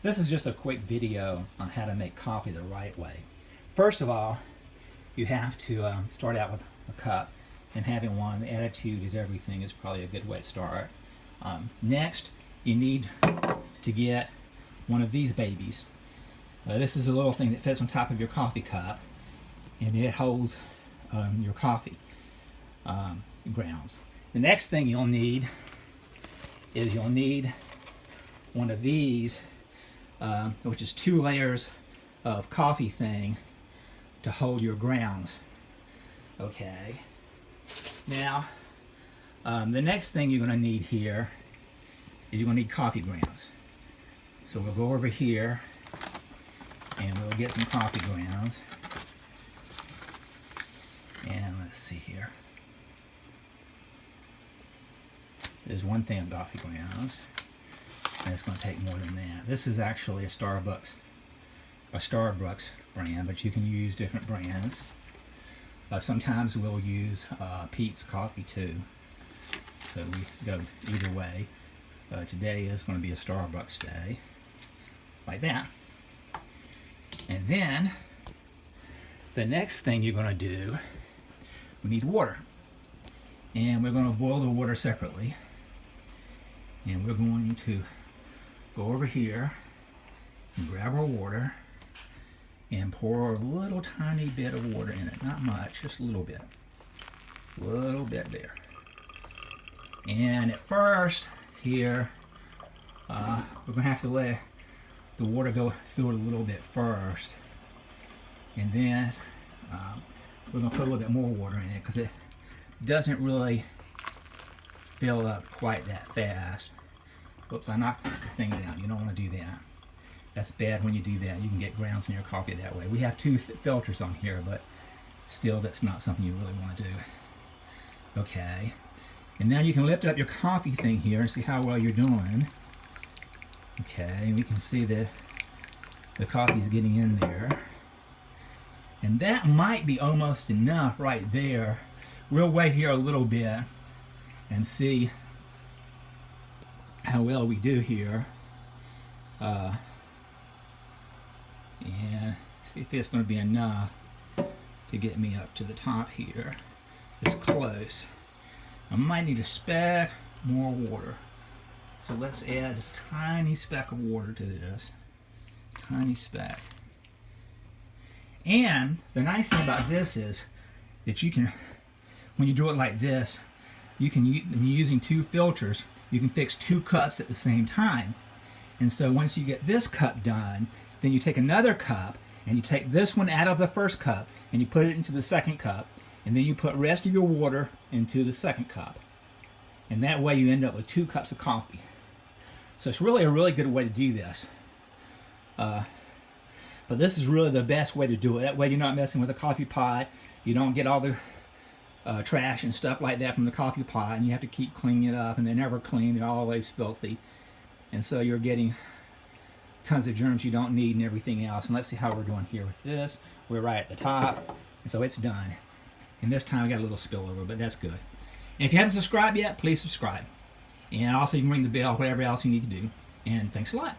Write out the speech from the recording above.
This is just a quick video on how to make coffee the right way. First of all, you have to start out with a cup, and having one. The attitude is everything is probably a good way to start. Next, you need to get one of these babies. This is a little thing that fits on top of your coffee cup, and it holds your coffee grounds. The next thing you'll need is one of these, which is 2 layers of coffee thing to hold your grounds. Okay. Now, the next thing you're going to need here is you're going to need coffee grounds. So we'll go over here and we'll get some coffee grounds. And let's see here. There's one thing of coffee grounds, and it's going to take more than that. This is actually a Starbucks brand, but you can use different brands. Sometimes we'll use Peet's Coffee too, so we go either way. Today is going to be a Starbucks day, like that. And then the next thing you're going to do, we need water, and we're going to boil the water separately. And we're going to go over here and grab our water and pour a little tiny bit of water in it. Not much, just a little bit. A little bit there. And at first here, we're going to have to let the water go through it a little bit first. And then we're going to put a little bit more water in it because it doesn't really fill up quite that fast. Whoops, I knocked the thing down. You don't want to do that. That's bad when you do that. You can get grounds in your coffee that way. We have 2 filters on here, but still that's not something you really want to do. Okay. And now you can lift up your coffee thing here and see how well you're doing. Okay, and we can see that the coffee's getting in there. And that might be almost enough right there. We'll wait here a little bit and see how well we do here, and see if it's going to be enough to get me up to the top here. It's close. I might need a speck more water, so let's add just a tiny speck of water to this. Tiny speck. And the nice thing about this is that you can, when you do it like this, you can, when you're using 2 filters, you can fix 2 cups at the same time. And so once you get this cup done, then you take another cup and you take this one out of the first cup and you put it into the second cup, and then you put the rest of your water into the second cup. And that way you end up with 2 cups of coffee. So it's really a really good way to do this. But this is really the best way to do it. That way you're not messing with a coffee pot. You don't get all the trash and stuff like that from the coffee pot, and you have to keep cleaning it up, and they're never clean. They're always filthy, and so you're getting tons of germs you don't need and everything else. And let's see how we're doing here with this. We're right at the top, and so it's done. And this time I got a little spillover, but that's good. And if you haven't subscribed yet, please subscribe, and also you can ring the bell, whatever else you need to do. And thanks a lot.